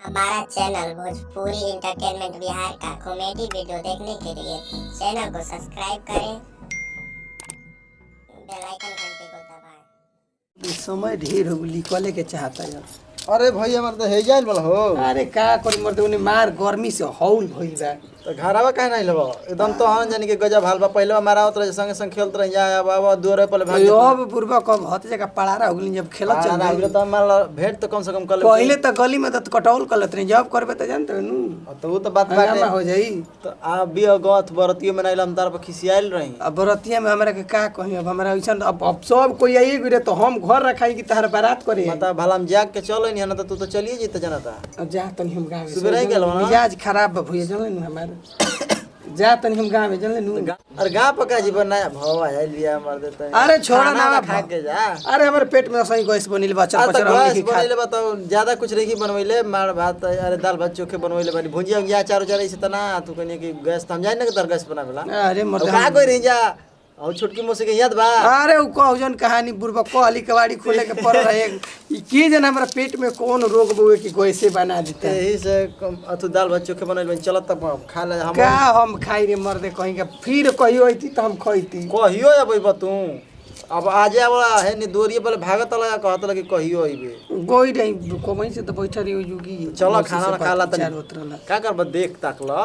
हमारा channel Bhojpuri entertainment Bihar का comedy video देखने के लिए चैनल को सब्सक्राइब करें, बेल आइकन घंटी को दबाएं। समय ढेर हो लिखले के चाहता यार। अरे भाई हमार तो हे जाइल वाला हो। अरे का करी मरते उन्हें मार गर्मी से हौल भइल बा। तो घरवा काहे नहीं लेबो एकदम तो हम जानी के गजब हाल बा। पहले हमारा उतर संगे संग खेलत रह जा बाबा दूर पहले भाग अब पूर्वा कब हत जगह पड़ारा हो गइल जब खेलत चल रहा तो हमारा भेंट तो कम से कम कर ले। पहले तो गली में तो कटौल करत रही जब करबे त जानत नु तो वो तो बात बाटे हो जाई। तो आ भी गथ बरतियो में नहीं हम तार पर खिसियाइल रही। अब बरतिया में हमरा के का कहि अब हमरा ऐसन अब सब कोई आई गिरे तो हम घर रखाई कि तहर बारात करे मतलब भला हम जाग के चल नहीं ना तो तू तो चलिए जीत जानता। अब जा तनी हम गांव सुबह रह गेल ना मिजाज खराब भइए जानले नु हमार जा तनी हम गांव में जानले नु। अरे गांव पका जीवन नया भव आइल बिया मार देता है। अरे छोड़ा ना खा के जा। अरे हमारे पेट में सही गैस बनिल बा चल पचर हम नहीं खा बनइले बताओ ज्यादा कुछ नहीं बनवइले मार भात अरे दाल भात चोखे बनवइले बानी भुजिया या चारो चार ऐसे तना तू कहनी कि गैस हम जान ना कि तर गैस बनावेला। अरे मर्द का कोई रह जा और छोटकी मौसी के याद बा। अरे उ कहजन कहानी बुरबा कहली कवाड़ी खोले के पड़ रहे ई की जन हमरा पेट में कौन रोग बुए कि कैसे बना देते यही से अथु दाल भात चोखे बनइले चलत तब खा ले हम का हम खाई रे मर्दे कहीं का फिर कहियो आईती त हम खइती कहियो अबे बा तू अब आजे वाला है नि दोरिए पहले भागत लगा कहत लगे कहियो आइबे गोई रही कोमई से तो बैठा रही युगी चलो खाना खा ला तनी का करब देख ताक ल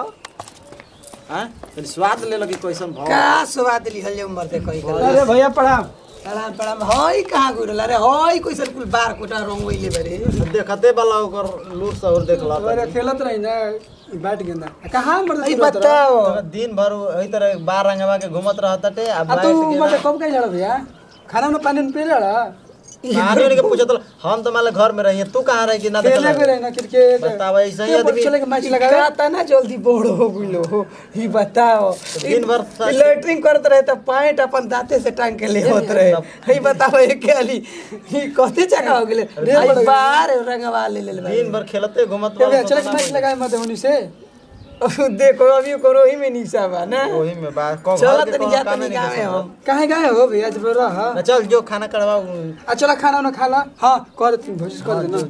हां स्वाद ले लगी कैसन भाव का स्वाद लिहल जे मर्दे कहीं का। अरे भैया प्रणाम प्रणाम प्रणाम हई कहां गुरल अरे हई कैसन कुल बार कोटा रंगोइले बरे देखते वाला ओकर लूट सौर देख ला। अरे खेलत रही ना बैठ गेंदा कहां मर्द ई बताओ दिन भर एही तरह बार रंगवा के घुमत रहतटे अब आ तू मतलब कब कहीं लड़ भैया खाना में पानी पी लड़ा पानी के पूछत हम तो माले घर में रही तू कहां रही कि ना खेलने देखला को रहे ना क्रिकेट बताओ ऐसे ही आदमी चले के मैच लगावे का ना जल्दी बोड़ हो गइलो ई बताओ दिन भर लैट्रिन करत रहे त पैंट अपन दांते से टांग के ले होत रहे ई बताओ एक आली ई कते जगह हो गेले आई बार रंगवा ले ले दिन भर खेलते घुमत भैया चले के मैच लगावे मत होनी से देखो अभी करो ही में निशा बा ना ओही में बात को चल तनी जा तनी गावे हम कहां गए हो भैया जब रहा ना चल जो खाना करवा आ चला खाना ना खा ला हां कर दे भोज कर दे ना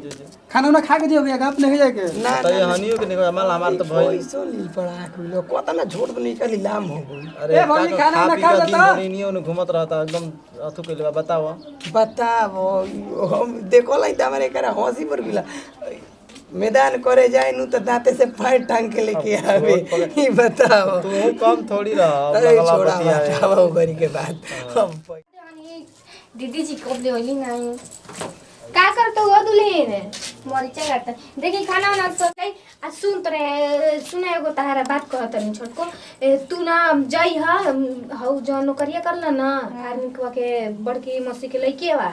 खाना ना खा के दियो भैया गाप नहीं जाके ना तो ये हनियो के निकल माल हमार तो भाई पैसो ली पड़ा कुलो कोता ना झोट तो निकली लाम हो गई अरे ए भाई, खाना ना खा दिन लेता। भर इनियो ने घुमत रहता एकदम अथु के लिए बताओ बताओ हम देखो लाई त हमारे करा हंसी पर गिला मैदान करे जाए नु तो दांते से पैर टांग के लेके आवे ई बताओ तू कम थोड़ी रह अरे लगला छोड़ा बतिया है। बताओ गरी के बाद हम दीदी जी कब ले होली नहीं का करते हो दुल्हन मरीचा काटता देखी खाना वाना सब कई आ सुन तोरे सुना एगो तहारा बात कहत नहीं छोटको तू ना जाई हा हौ जो नौकरिया करला ना आर्मी के बड़की मौसी के लइके बा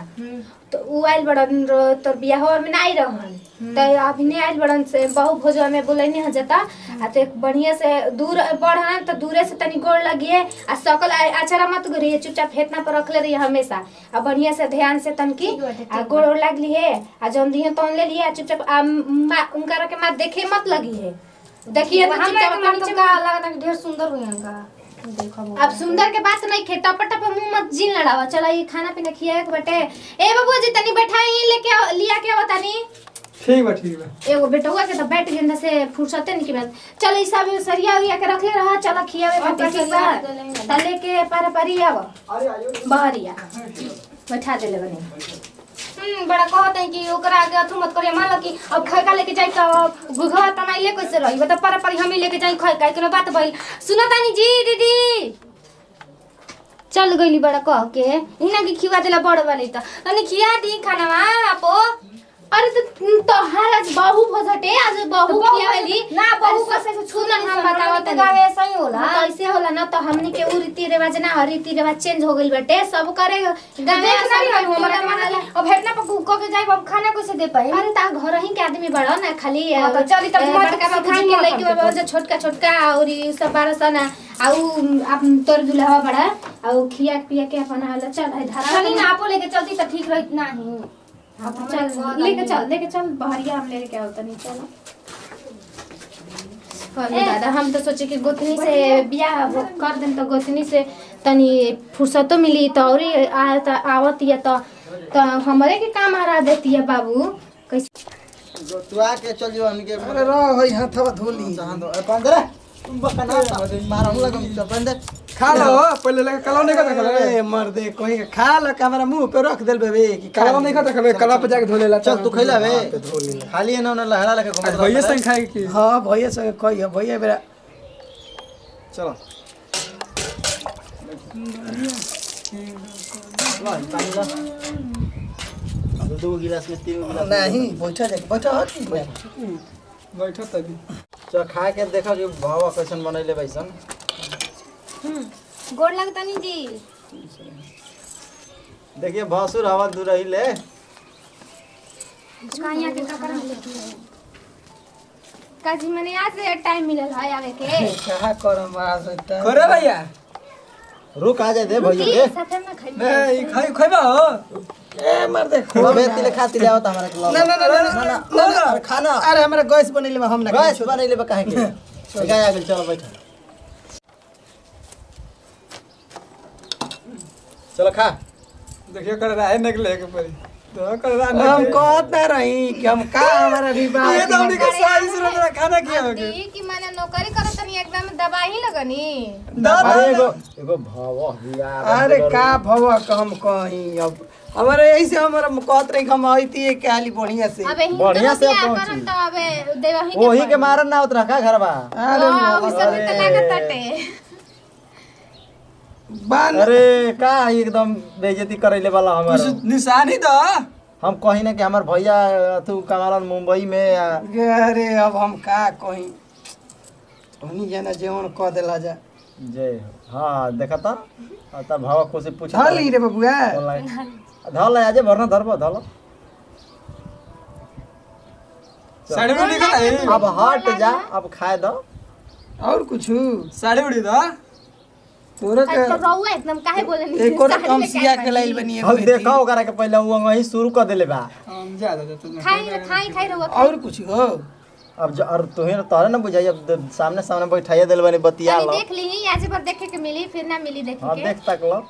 तो उ आइल बड़न तोर बियाह में ना आई रहन त अभी नहीं आइल बड़न से बहु भोजवा में बोलैनी ह जता आ तो एक बढ़िया से दूर बढ़न त दूरे से तनी गोड़ लगिए आ सकल आचारा मत करिए चुपचाप फेतना पर रखले रहिए हमेशा आ बढ़िया से ध्यान से तनकी आ गोड़ लागली है आ जौन दिए तौन ले लिए चुपचाप उनका के मां देखे मत लगी है देखिए तो चुपचाप नीचे का लगा ढेर सुंदर हुई का देखो अब सुंदर के बात नहीं खे टप टप मुंह मत जीन लड़ावा चला ये खाना पीना खियाए के बटे ए बाबू जी तनी बैठाई लेके लिया के बतानी ठीक बा एगो बेटवा के तो बैठ गेंदा से फुर्सते नहीं के बाद चल ई सब सरिया उरिया के रखले रहा चला खियावे बटे ठीक बा तले के पार पारी आव बहरिया बैठा देले बने बड़ा कहत है कि ओकरा आगे अथु मत करिए मान लो कि अब खैका लेके जाई त गुघा तनाइले कैसे रही बता पर पर हम ही लेके जाई खैका के बात भइल सुनो तानी जी दीदी चल गईली बड़ा कह के इना की खिवा देला बड़ वाली त तनी खिया दी खानावा आपो अरे तो हर आज बाहु भजटे आज बाहु खियावेली ना बाहु कैसे से छूना हम बताओ त गावे सही होला कैसे होला ना तो हमनी के उ रीति रिवाज ना हर रीति रिवाज चेंज हो गइल बटे सब करे गावे नहीं हमरा मन अब भेटना पर को के जाई अब खाना कैसे दे पाई अरे ता घर ही के आदमी बड़ा ना खाली तो चली त बड़का खाई के लेके बाबा जो छोटका छोटका और ई सब बारह सना आउ आप तोर दुल्हा बड़ा आउ खिया पिया के अपन हाल चल है धारा नहीं ना आपो लेके चलती त ठीक रहित नाही चल लेके चल बहरिया हम लेके आओ तनी चलो दादा हम तो सोचे कि गोतनी से बियाह कर दें तो गोतनी से तनी फुर्सतो मिली तो और आवत या तो हमारे के काम हरा देती है बाबू कैसे तू आके चल जो हमके अरे रह भाई हाथवा धोली जहां दो अरे पंद्रह तुम बकना मारम लगम चल पंद्रह खा लो पहले लगे कलाव नहीं खाता खले ए मर्दे कोई खा ल हमारा मुंह पे रख देल बे कि कलाव नहीं खाता खले कला पे जाके धो लेला चल तू खइला बे खाली ना ना लहरा लेके घुमा भैया संग खाए की हां भैया संग कही भैया बेरा चलो ला पानी ला दो गिलास में 3 गिलास नहीं बैठा जा बैठा हट बैठो तभी चल खा के देखो कि भावा कैसन बनैले बैसन गोड़ लगता नहीं जी। देखिए भासुर हवा दूर रही ले कहाँ के कपड़ा काजी मने आज से टाइम मिलल है आवे के क्या करम आज होता करे भैया रुक आ जाए दे भैया के साथे में खाई नहीं खाई खाइबा हो ए मर्दे अबे तिले खाती ले आवत हमरा के ना ना ना ना ना ना खाना अरे हमरा गैस बनेले में हम ना गैस बनैले बा काहे के गाय आ गेल चलो बैठ चलो खा देखिए कर रहा है निकले के परी तो कर रहा हम कहता रही कि हम का हमारा रिवाज ये तो हमने का सारी सुरत खाना किया होगे आंटी की माने नौकरी करत तनी एकदम दबाई लगनी अरे एगो भावा हिया अरे का भवा का हम कहीं अब हमारे ऐसे हमारा कहत रही हम आईती है क्या बढ़िया से अबे बढ़िया से करम पहुंची तो अबे देवही ओही के मारन ना उतरा का घरवा अरे हां उस समय तो लागत हटे बान अरे का एकदम बेइज्जती करैले वाला हमार निशानी दो हम कहीं ना कि हमार भैया तू कमालन मुंबई में अरे अब हम का कहीं हमनी जाना जेवन कह देला जा जय हां देखा था त भावा को से पूछ ढली रे बबुआ धल आज भरना धरबो धल साड़ी उड़ी का नहीं अब हट जा अब खाए दो और कुछ साड़ी उड़ी दो तोरा के तो रहुआ एकदम काहे बोले नहीं एक और कम सिया के लाइल बनी हम देखा ओकरा के पहले वो वही शुरू कर देले बा हम ज्यादा देते खाई रहुआ और कुछ हो अब और तुहे तोहरे ना बुझाई अब सामने बैठाइए देल बनी बतिया लो देख ली आज पर देखे के मिली फिर ना मिली देखे हां के देख तक लो